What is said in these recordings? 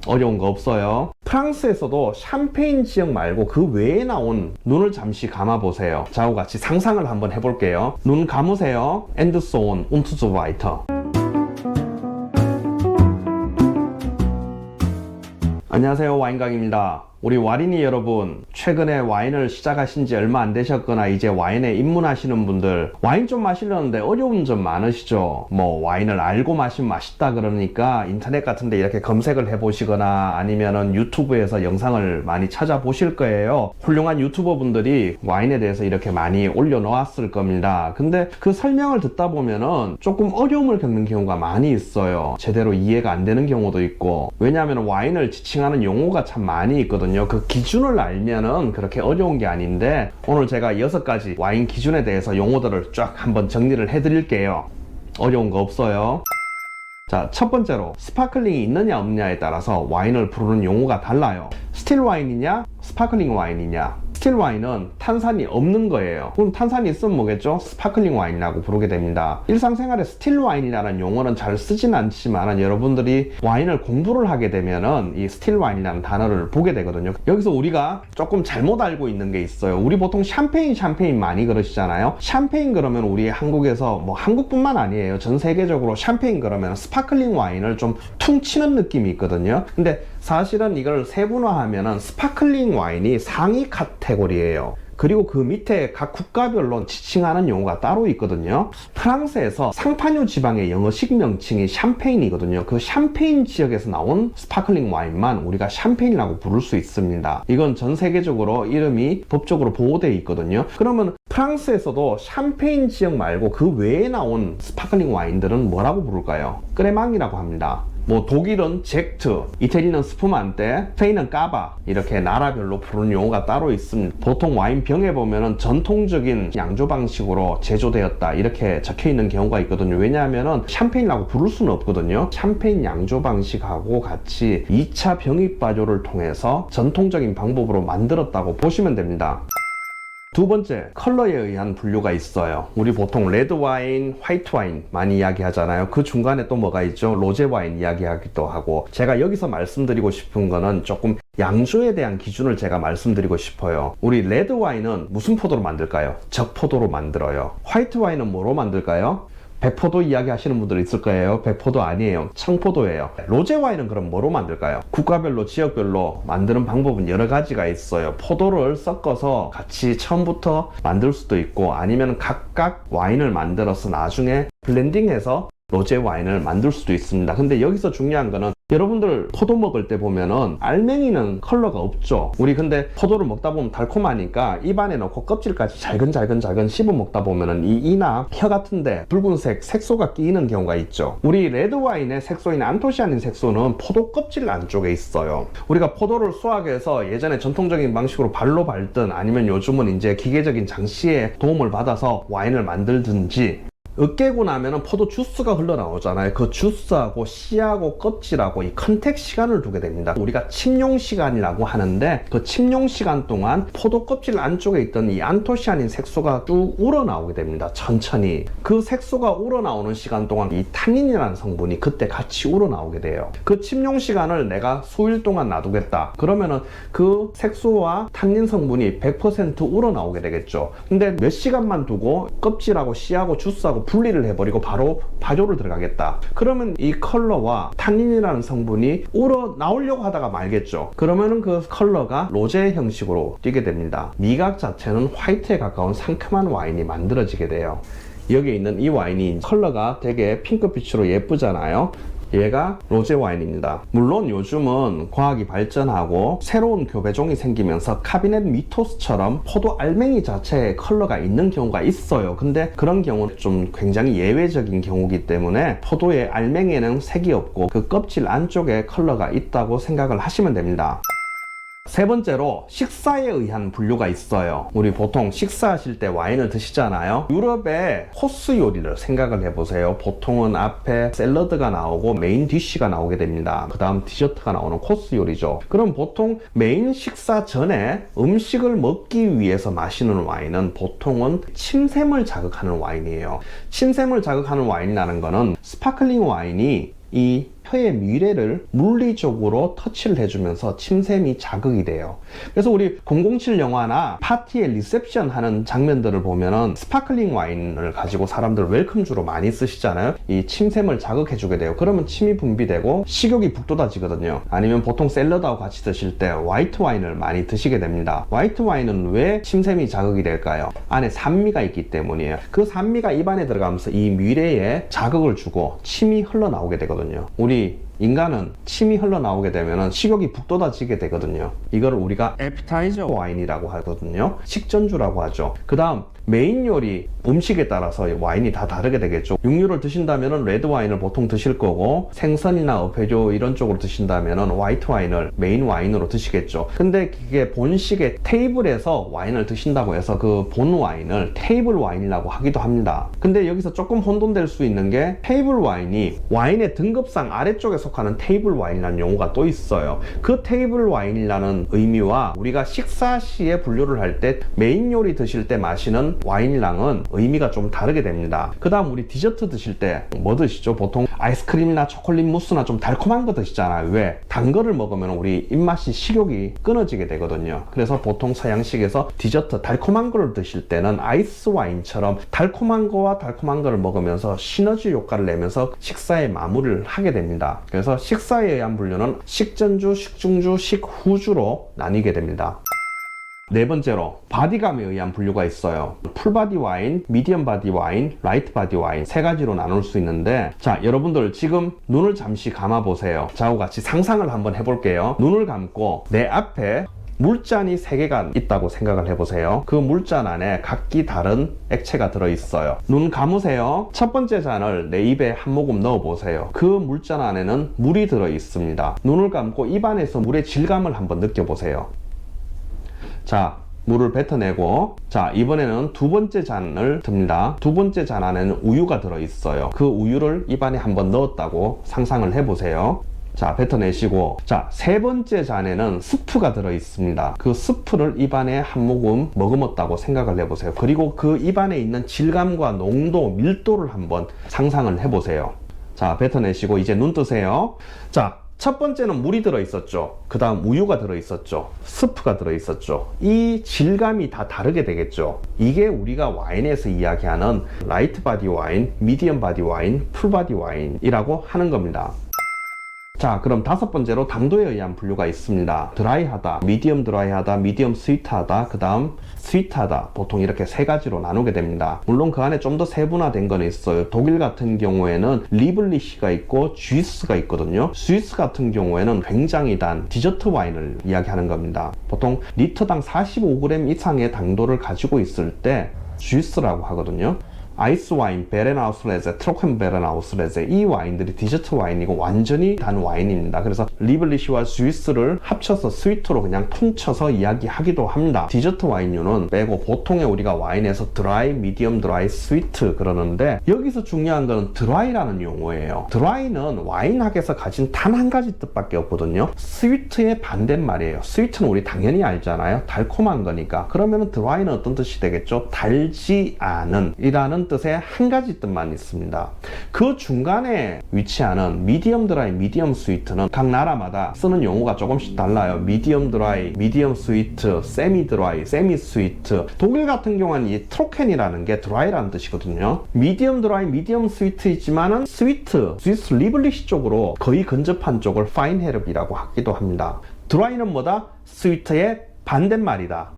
어려운 거 없어요. 프랑스에서도 샴페인 지역 말고 그 외에 나온, 눈을 잠시 감아 보세요. 저하고 같이 상상을 한번 해볼게요. 눈 감으세요. And so on und so weiter. 안녕하세요, 와인강입니다. 우리 와린이 여러분, 최근에 와인을 시작하신 지 얼마 안 되셨거나 이제 와인에 입문하시는 분들, 와인 좀 마시려는데 어려운 점 많으시죠? 뭐 와인을 알고 마시면 맛있다 그러니까 인터넷 같은데 이렇게 검색을 해보시거나 아니면은 유튜브에서 영상을 많이 찾아보실 거예요. 훌륭한 유튜버 분들이 와인에 대해서 이렇게 많이 올려놓았을 겁니다. 근데 그 설명을 듣다 보면은 조금 어려움을 겪는 경우가 많이 있어요. 제대로 이해가 안 되는 경우도 있고, 왜냐하면 와인을 지칭하는 용어가 참 많이 있거든요. 그 기준을 알면은 그렇게 어려운 게 아닌데, 오늘 제가 6가지 와인 기준에 대해서 용어들을 쫙 한번 정리를 해드릴게요. 어려운 거 없어요. 자, 첫 번째로 스파클링이 있느냐 없느냐에 따라서 와인을 부르는 용어가 달라요. 스틸 와인이냐 스파클링 와인이냐. 스틸 와인은 탄산이 없는 거예요. 그럼 탄산이 있으면 뭐겠죠? 스파클링 와인이라고 부르게 됩니다. 일상생활에 스틸 와인이라는 용어는 잘 쓰진 않지만 여러분들이 와인을 공부를 하게 되면은 이 스틸 와인이라는 단어를 보게 되거든요. 여기서 우리가 조금 잘못 알고 있는 게 있어요. 우리 보통 샴페인 많이 그러시잖아요. 샴페인 그러면 우리 한국에서, 뭐 한국뿐만 아니에요, 전 세계적으로 샴페인 그러면 스파클링 와인을 좀 퉁치는 느낌이 있거든요. 근데 사실은 이걸 세분화하면은 스파클링 와인이 상위 카테고리예요. 그리고 그 밑에 각 국가별로 지칭하는 용어가 따로 있거든요. 프랑스에서 상파뉴 지방의 영어식 명칭이 샴페인이거든요. 그 샴페인 지역에서 나온 스파클링 와인만 우리가 샴페인이라고 부를 수 있습니다. 이건 전 세계적으로 이름이 법적으로 보호되어 있거든요. 그러면 프랑스에서도 샴페인 지역 말고 그 외에 나온 스파클링 와인들은 뭐라고 부를까요? 크레망이라고 합니다. 뭐 독일은 젝트, 이태리는 스푸만테, 스페인은 까바, 이렇게 나라별로 부르는 용어가 따로 있습니다. 보통 와인병에 보면은 전통적인 양조 방식으로 제조되었다 이렇게 적혀 있는 경우가 있거든요. 왜냐하면은 샴페인이라고 부를 수는 없거든요. 샴페인 양조 방식하고 같이 2차 병입 발효를 통해서 전통적인 방법으로 만들었다고 보시면 됩니다. 두 번째, 컬러에 의한 분류가 있어요. 우리 보통 레드 와인, 화이트 와인 많이 이야기하잖아요. 그 중간에 또 뭐가 있죠? 로제 와인 이야기하기도 하고. 제가 여기서 말씀드리고 싶은 거는 조금 양조에 대한 기준을 제가 말씀드리고 싶어요. 우리 레드 와인은 무슨 포도로 만들까요? 적포도로 만들어요. 화이트 와인은 뭐로 만들까요? 백포도 이야기 하시는 분들 있을 거예요. 백포도 아니에요. 청포도예요. 로제 와인은 그럼 뭐로 만들까요? 국가별로 지역별로 만드는 방법은 여러 가지가 있어요. 포도를 섞어서 같이 처음부터 만들 수도 있고, 아니면 각각 와인을 만들어서 나중에 블렌딩해서 로제 와인을 만들 수도 있습니다. 근데 여기서 중요한 거는, 여러분들 포도 먹을 때 보면은 알맹이는 컬러가 없죠. 우리 근데 포도를 먹다 보면 달콤하니까 입안에 넣고 껍질까지 잘근잘근 씹어 먹다 보면은 이 이나 혀 같은데 붉은색 색소가 끼이는 경우가 있죠. 우리 레드 와인의 색소인 안토시아닌 색소는 포도 껍질 안쪽에 있어요. 우리가 포도를 수확해서 예전에 전통적인 방식으로 발로 밟든, 아니면 요즘은 이제 기계적인 장치의 도움을 받아서 와인을 만들든지, 으깨고 나면은 포도 주스가 흘러나오잖아요. 그 주스하고 씨하고 껍질하고 이 컨택 시간을 두게 됩니다. 우리가 침용 시간이라고 하는데, 그 침용 시간 동안 포도 껍질 안쪽에 있던 이 안토시아닌 색소가 쭉 우러나오게 됩니다. 천천히. 그 색소가 우러나오는 시간 동안 이 탄닌이라는 성분이 그때 같이 우러나오게 돼요. 그 침용 시간을 내가 수일 동안 놔두겠다 그러면은 그 색소와 탄닌 성분이 100% 우러나오게 되겠죠. 근데 몇 시간만 두고 껍질하고 씨하고 주스하고 분리를 해버리고 바로 발효를 들어가겠다 그러면 이 컬러와 탄닌이라는 성분이 우러나오려고 하다가 말겠죠. 그러면은 그 컬러가 로제 형식으로 띄게 됩니다. 미각 자체는 화이트에 가까운 상큼한 와인이 만들어지게 돼요. 여기 있는 이 와인이 컬러가 되게 핑크빛으로 예쁘잖아요. 얘가 로제 와인입니다. 물론 요즘은 과학이 발전하고 새로운 교배종이 생기면서 카비넷 미토스처럼 포도 알맹이 자체에 컬러가 있는 경우가 있어요. 근데 그런 경우는 좀 굉장히 예외적인 경우이기 때문에 포도의 알맹이에는 색이 없고 그 껍질 안쪽에 컬러가 있다고 생각을 하시면 됩니다. 세 번째로 식사에 의한 분류가 있어요. 우리 보통 식사하실 때 와인을 드시잖아요. 유럽의 코스 요리를 생각을 해보세요. 보통은 앞에 샐러드가 나오고 메인 디쉬가 나오게 됩니다. 그 다음 디저트가 나오는 코스 요리죠. 그럼 보통 메인 식사 전에 음식을 먹기 위해서 마시는 와인은 보통은 침샘을 자극하는 와인이에요. 침샘을 자극하는 와인이라는 거는 스파클링 와인이 이 혀의 미래를 물리적으로 터치를 해주면서 침샘이 자극이 돼요. 그래서 우리 007 영화나 파티에 리셉션 하는 장면들을 보면은 스파클링 와인을 가지고 사람들 웰컴주로 많이 쓰시잖아요. 이 침샘을 자극해주게 돼요. 그러면 침이 분비되고 식욕이 북돋아지거든요. 아니면 보통 샐러드하고 같이 드실 때 화이트 와인을 많이 드시게 됩니다. 화이트 와인은 왜 침샘이 자극이 될까요? 안에 산미가 있기 때문이에요. 그 산미가 입안에 들어가면서 이 미래에 자극을 주고 침이 흘러나오게 되거든요. 우리 인간은 침이 흘러나오게 되면 식욕이 북돋아지게 되거든요. 이걸 우리가 에피타이저 와인이라고 하거든요. 식전주라고 하죠. 그 다음 메인 요리 음식에 따라서 와인이 다 다르게 되겠죠. 육류를 드신다면 레드 와인을 보통 드실 거고, 생선이나 어패류 이런 쪽으로 드신다면 화이트 와인을 메인 와인으로 드시겠죠. 근데 그게 본식의 테이블에서 와인을 드신다고 해서 그 본 와인을 테이블 와인이라고 하기도 합니다. 근데 여기서 조금 혼돈될 수 있는 게, 테이블 와인이 와인의 등급상 아래쪽에 속하는 테이블 와인이라는 용어가 또 있어요. 그 테이블 와인이라는 의미와 우리가 식사 시에 분류를 할 때 메인 요리 드실 때 마시는 와인이랑은 의미가 좀 다르게 됩니다. 그 다음 우리 디저트 드실 때 뭐 드시죠? 보통 아이스크림이나 초콜릿 무스나 좀 달콤한 거 드시잖아요. 왜? 단 거를 먹으면 우리 입맛이 식욕이 끊어지게 되거든요. 그래서 보통 서양식에서 디저트 달콤한 거를 드실 때는 아이스 와인처럼 달콤한 거와 달콤한 거를 먹으면서 시너지 효과를 내면서 식사의 마무리를 하게 됩니다. 그래서 식사에 의한 분류는 식전주, 식중주, 식후주로 나뉘게 됩니다. 네 번째로 바디감에 의한 분류가 있어요. 풀바디 와인, 미디엄 바디 와인, 라이트 바디 와인 세 가지로 나눌 수 있는데, 자, 여러분들 지금 눈을 잠시 감아 보세요. 저하고 같이 상상을 한번 해볼게요. 눈을 감고 내 앞에 물잔이 3개가 있다고 생각을 해보세요. 그 물잔 안에 각기 다른 액체가 들어있어요. 눈 감으세요. 첫 번째 잔을 내 입에 한 모금 넣어보세요. 그 물잔 안에는 물이 들어있습니다. 눈을 감고 입안에서 물의 질감을 한번 느껴보세요. 자, 물을 뱉어내고, 자, 이번에는 두 번째 잔을 듭니다. 두 번째 잔 안에는 우유가 들어있어요. 그 우유를 입안에 한번 넣었다고 상상을 해보세요. 자, 뱉어내시고, 자, 세 번째 잔에는 스프가 들어있습니다. 그 스프를 입안에 한 모금 머금었다고 생각을 해보세요. 그리고 그 입안에 있는 질감과 농도, 밀도를 한번 상상을 해보세요. 자, 뱉어내시고 이제 눈 뜨세요. 자, 첫 번째는 물이 들어있었죠. 그 다음 우유가 들어있었죠. 스프가 들어있었죠. 이 질감이 다 다르게 되겠죠. 이게 우리가 와인에서 이야기하는 라이트 바디 와인, 미디엄 바디 와인, 풀 바디 와인이라고 하는 겁니다. 자, 그럼 다섯 번째로 당도에 의한 분류가 있습니다. 드라이하다, 미디엄 드라이하다, 미디엄 스위트하다, 그 다음 스위트하다. 보통 이렇게 세 가지로 나누게 됩니다. 물론 그 안에 좀 더 세분화된 건 있어요. 독일 같은 경우에는 리블리시가 있고 쥐스가 있거든요. 스위스 같은 경우에는 굉장히 단 디저트 와인을 이야기하는 겁니다. 보통 리터당 45g 이상의 당도를 가지고 있을 때 쥐스라고 하거든요. 아이스 와인, 베렌아우슬레제, 트로켄 베렌아우슬레제, 이 와인들이 디저트 와인이고 완전히 단 와인입니다. 그래서 리블리시와 스위스를 합쳐서 스위트로 그냥 통쳐서 이야기하기도 합니다. 디저트 와인류는 빼고 보통의 우리가 와인에서 드라이, 미디엄 드라이, 스위트 그러는데, 여기서 중요한 건 드라이라는 용어예요. 드라이는 와인학에서 가진 단 한 가지 뜻밖에 없거든요. 스위트의 반대말이에요. 스위트는 우리 당연히 알잖아요. 달콤한 거니까. 그러면 드라이는 어떤 뜻이 되겠죠? 달지 않은 이라는 뜻의 한 가지 뜻만 있습니다. 그 중간에 위치하는 미디엄 드라이, 미디엄 스위트는 각 나라마다 쓰는 용어가 조금씩 달라요. 미디엄 드라이, 미디엄 스위트, 세미 드라이, 세미 스위트. 독일 같은 경우는 이 트로켄이라는 게 드라이라는 뜻이거든요. 미디엄 드라이, 미디엄 스위트이지만은 스위트, 스위스 리블리시 쪽으로 거의 근접한 쪽을 파인 헤rb이라고 하기도 합니다. 드라이는 뭐다? 스위트의 반대말이다.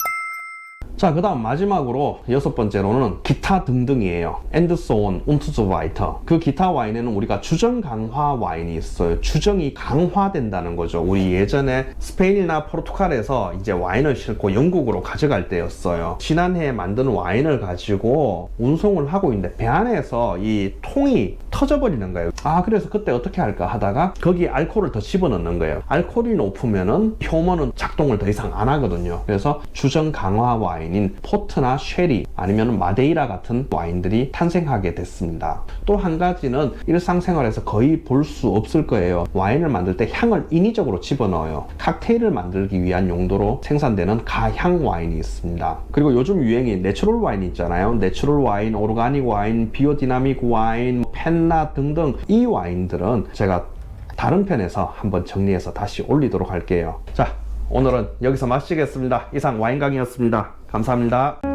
자, 그 다음 마지막으로 여섯 번째로는 기타 등등이에요. and so on und so weiter. 그 기타 와인에는 우리가 주정 강화 와인이 있어요. 주정이 강화된다는 거죠. 우리 예전에 스페인이나 포르투갈에서 이제 와인을 싣고 영국으로 가져갈 때였어요. 지난해에 만든 와인을 가지고 운송을 하고 있는데 배 안에서 이 통이 터져버리는 거예요. 아, 그래서 그때 어떻게 할까 하다가 거기에 알코올을 더 집어넣는 거예요. 알코올이 높으면은 효모는 작동을 더 이상 안 하거든요. 그래서 주정 강화 와인 인 포트나 쉐리 아니면 마데이라 같은 와인들이 탄생하게 됐습니다. 또 한 가지는 일상생활에서 거의 볼 수 없을 거예요. 와인을 만들 때 향을 인위적으로 집어넣어요. 칵테일을 만들기 위한 용도로 생산되는 가향 와인이 있습니다. 그리고 요즘 유행이 내추럴 와인 있잖아요. 내추럴 와인, 오르가닉 와인, 비오디나믹 와인, 펜나 등등. 이 와인들은 제가 다른 편에서 한번 정리해서 다시 올리도록 할게요. 자, 오늘은 여기서 마치겠습니다. 이상 와인 강의였습니다. 감사합니다.